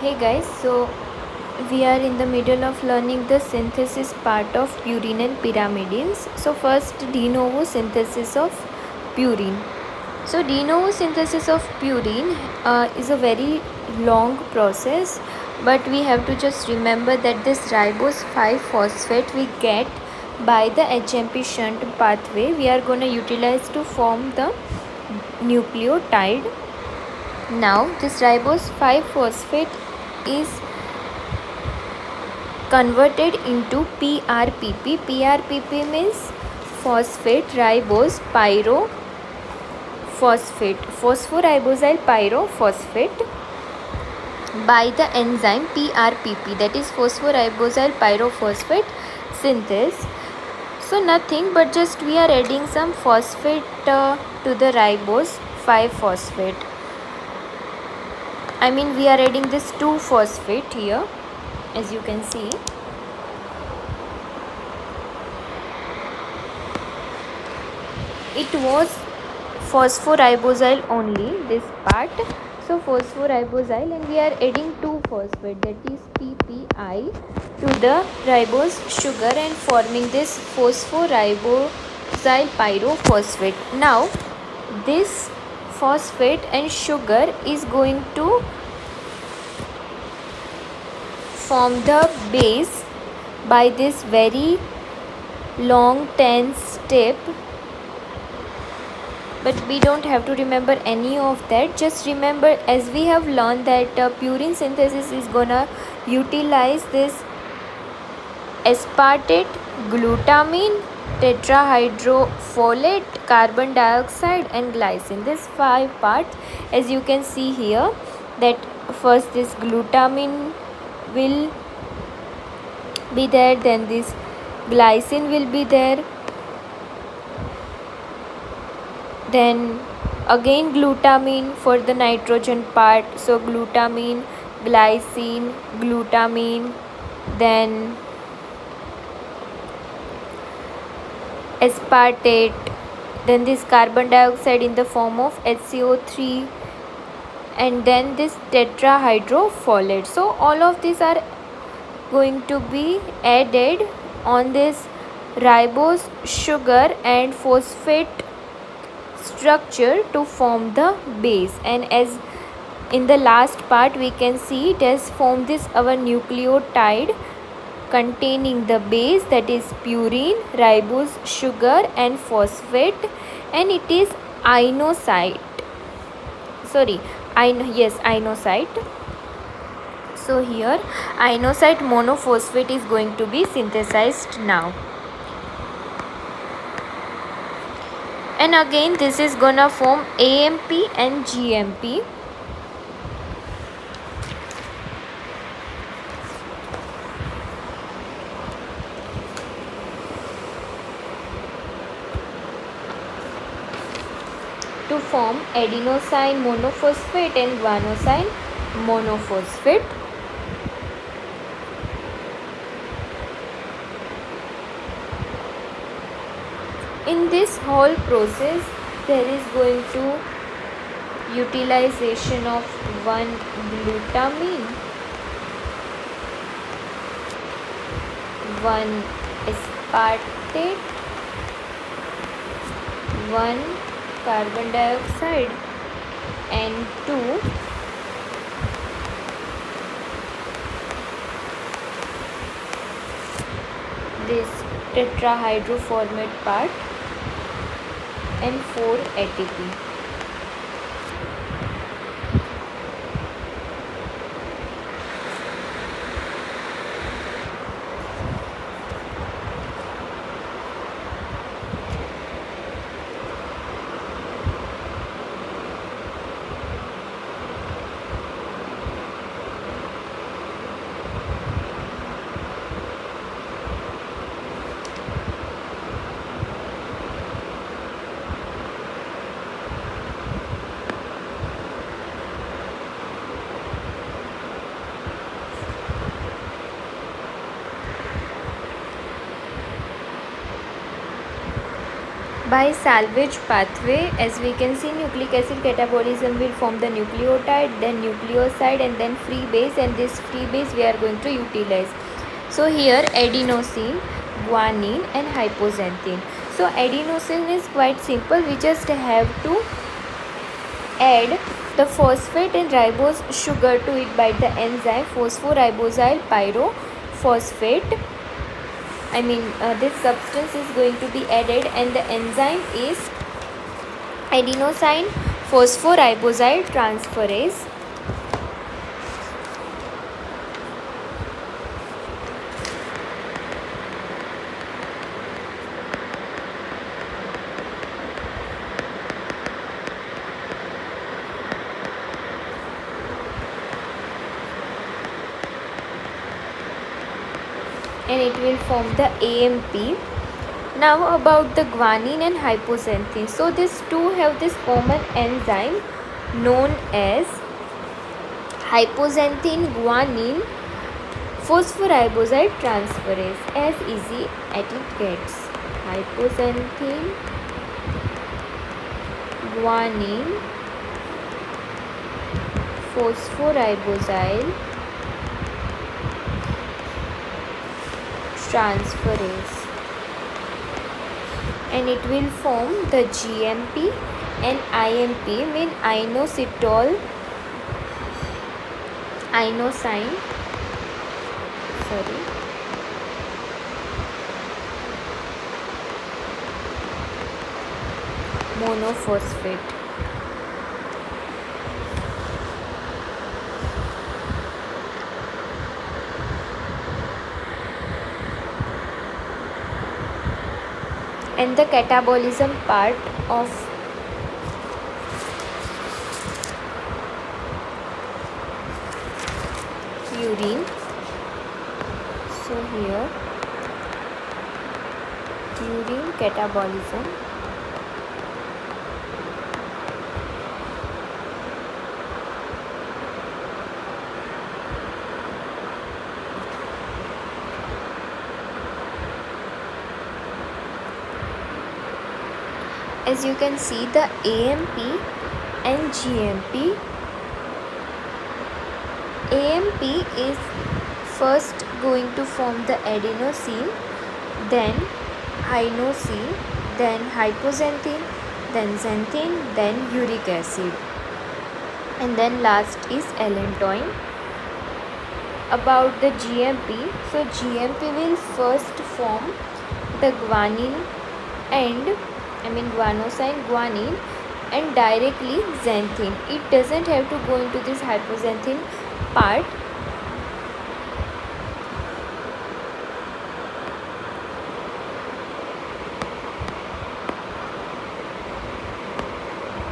Hey guys, so we are in the middle of learning the synthesis part of purine and pyrimidines. So first, de novo synthesis of purine. So de novo synthesis of purine is a very long process, but we have to just remember that this ribose 5-phosphate we get by the HMP shunt pathway we are going to utilize to form the nucleotide. Now this ribose 5-phosphate is converted into PRPP. PRPP means phosphate ribose pyrophosphate, phosphoribosyl pyrophosphate, by the enzyme PRPP, that is phosphoribosyl pyrophosphate synthase. So nothing but just we are adding some phosphate to the ribose 5-phosphate. I mean we are adding this 2-phosphate here, as you can see. It was phosphoribosyl only, this part. So phosphoribosyl, and we are adding 2-phosphate, that is PPI, to the ribose sugar and forming this phosphoribosyl pyrophosphate. Now this phosphate and sugar is going to form the base by this very long tense step, but we don't have to remember any of that. Just remember, as we have learned, that purine synthesis is gonna utilize this aspartate, glutamine, tetrahydrofolate, carbon dioxide and glycine, this 5 parts. As you can see here, that first this glutamine will be there, then this glycine will be there, then again glutamine for the nitrogen part. So glutamine, glycine, glutamine, then aspartate, then this carbon dioxide in the form of HCO3, and then this tetrahydrofolate. So all of these are going to be added on this ribose sugar and phosphate structure to form the base, and as in the last part we can see it has formed this our nucleotide containing the base, that is purine, ribose sugar and phosphate, and it is inosite. So here inosite monophosphate is going to be synthesized now. And again this is gonna form AMP and GMP. To form adenosine monophosphate and guanosine monophosphate. In this whole process there is going to utilization of 1 glutamine, 1 aspartate, 1 carbon dioxide and 2 this tetrahydrofolate part and 4 ATP. By salvage pathway, as we can see, nucleic acid catabolism will form the nucleotide, then nucleoside, and then free base, and this free base we are going to utilize. So here adenosine, guanine and hypoxanthine. So adenosine is quite simple. We just have to add the phosphate and ribose sugar to it by the enzyme phosphoribosyl pyrophosphate. This substance is going to be added, and the enzyme is adenosine phosphoribosyl transferase. And it will form the AMP. Now about the guanine and hypoxanthine. So these two have this common enzyme known as hypoxanthine guanine phosphoribosyl transferase. As easy as it gets. Hypoxanthine guanine phosphoribosyl transferase, and it will form the GMP and IMP, mean monophosphate. And the catabolism part of urine. So here urine catabolism. As you can see, the AMP and GMP. AMP is first going to form the adenosine, then inosine, then hypoxanthine, then xanthine, then uric acid, and then last is allantoin. About the GMP, so GMP will first form the guanine and guanosine, guanine, and directly xanthine. It doesn't have to go into this hypoxanthine part.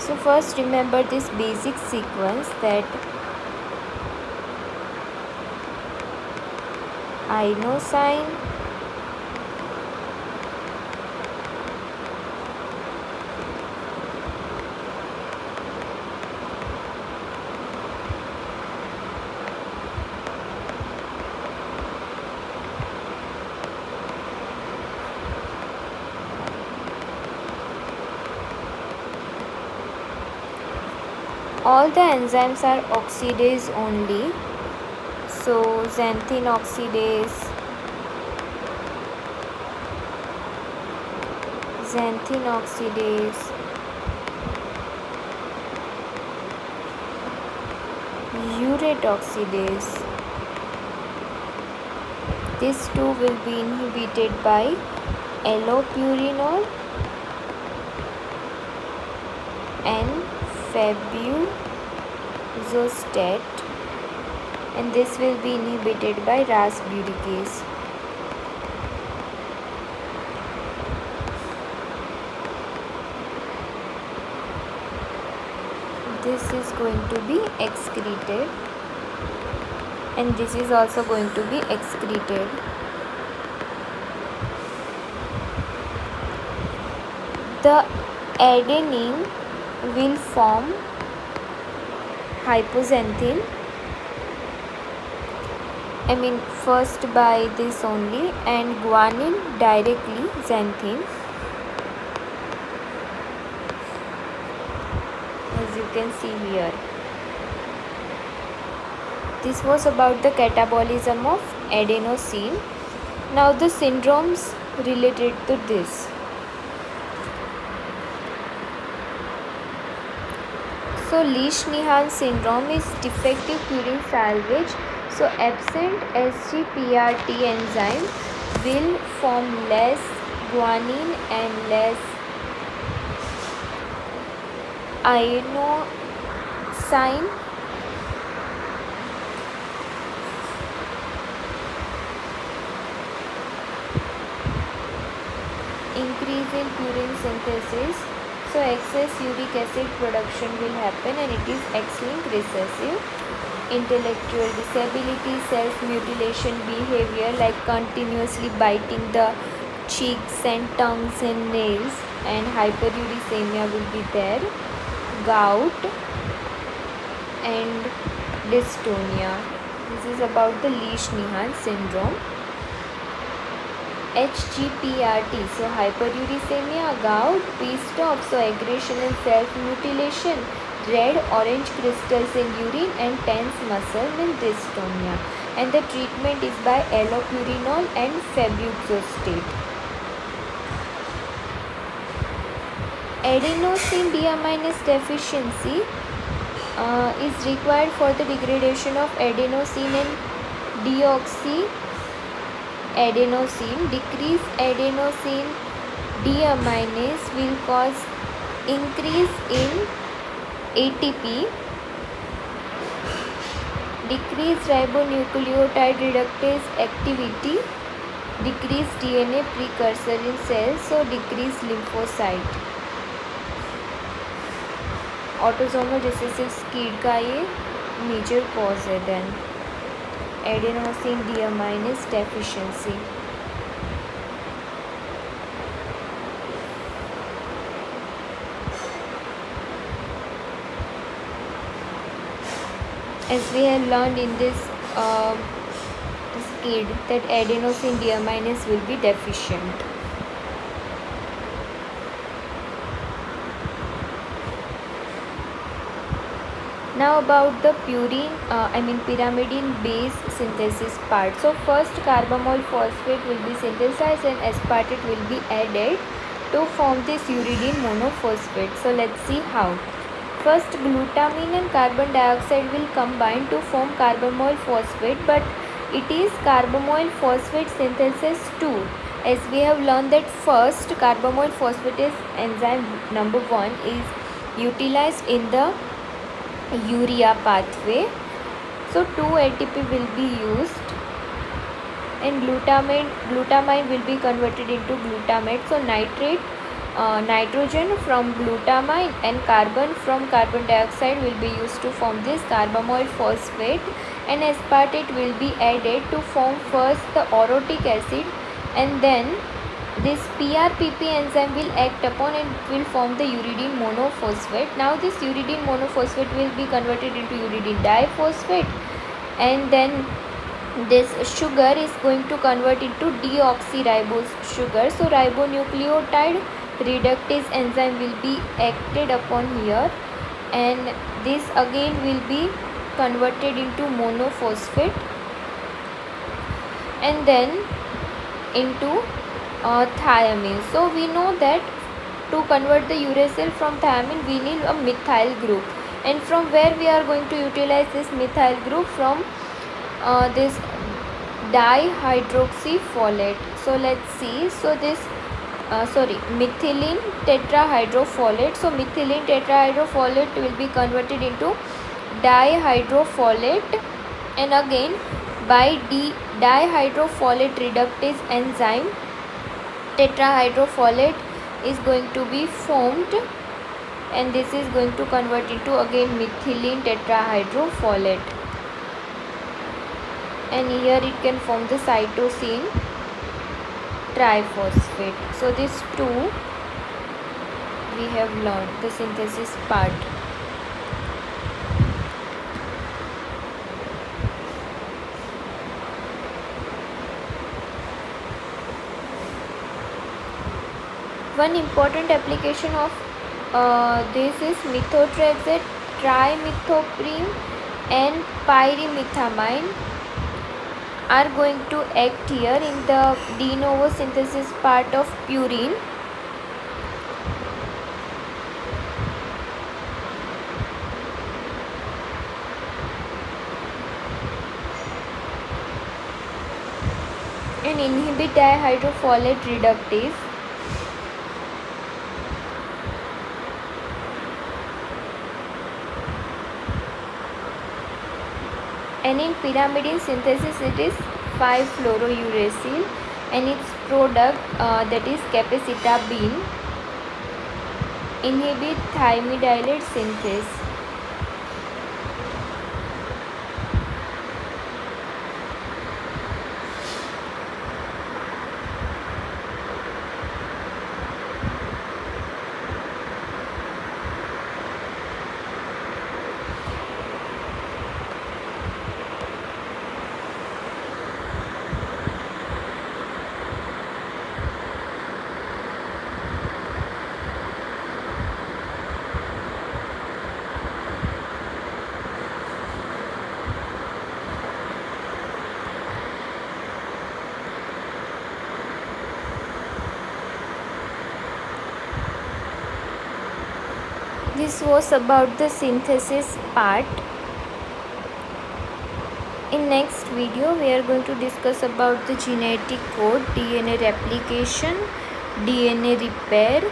So first remember this basic sequence, that inosine, all the enzymes are oxidase only. So xanthine oxidase, urate oxidase. These two will be inhibited by allopurinol and febuzostat, and this will be inhibited by Ras buricase. This is going to be excreted, and this is also going to be excreted. The adenine will form hypoxanthine, first by this only, and guanine directly xanthine. as you can see here. This was about the catabolism of adenosine. Now the syndromes related to this. So Lesch-Nyhan syndrome is defective purine salvage. So absent SGPRT enzyme will form less guanine and less inosine. Increase in purine synthesis. So excess uric acid production will happen, and it is X-linked recessive. Intellectual disability, self-mutilation behavior like continuously biting the cheeks and tongues and nails, and hyperuricemia will be there. Gout and dystonia. This is about the Lesch-Nyhan syndrome. HGPRT, so hyperuricemia, gout, P-stop, so aggression and self-mutilation, red orange crystals in urine, and tense muscle means dystonia. And the treatment is by allopurinol and febuxostate. Adenosine deaminase deficiency is required for the degradation of adenosine and deoxyadenosine. Decreased adenosine deaminase will cause increase in ATP, decreased ribonucleotide reductase activity, decreased DNA precursor in cells, so decreased lymphocyte. Autosomal recessive SCID का ये major cause है. Then adenosine deaminase deficiency. As we have learned in this skid that adenosine deaminase will be deficient. Now about the pyrimidine base synthesis part. So first carbamol phosphate will be synthesized and aspartate will be added to form this uridine monophosphate. So let's see how. First glutamine and carbon dioxide will combine to form carbamol phosphate, but it is carbamol phosphate synthesis 2. As we have learned that first carbamol phosphatase enzyme number 1 is utilized in the urea pathway. So 2 ATP will be used and glutamine will be converted into glutamate. So nitrogen from glutamine and carbon from carbon dioxide will be used to form this carbamol phosphate, and aspartate will be added to form first the orotic acid, and then this PRPP enzyme will act upon and will form the uridine monophosphate. Now this uridine monophosphate will be converted into uridine diphosphate, and then this sugar is going to convert into deoxyribose sugar. So ribonucleotide reductase enzyme will be acted upon here, and this again will be converted into monophosphate, and then into thiamine. So we know that to convert the uracil from thiamine we need a methyl group, and from where we are going to utilize this methyl group? From this dihydroxyfolate. So let's see. So this methylene tetrahydrofolate. So methylene tetrahydrofolate will be converted into dihydrofolate, and again by dihydrofolate reductase enzyme tetrahydrofolate is going to be formed, and this is going to convert into again methylene tetrahydrofolate, and here it can form the cytosine triphosphate. So these two we have learned the synthesis part. One important application of This is methotrexate, trimethoprim and pyrimethamine are going to act here in the de novo synthesis part of purine. And inhibit dihydrofolate reductase. And in pyrimidine synthesis it is 5-fluorouracil and its product that is capecitabine inhibit thymidylate synthase. This was about the synthesis part. In next video we are going to discuss about the genetic code, DNA replication, DNA repair,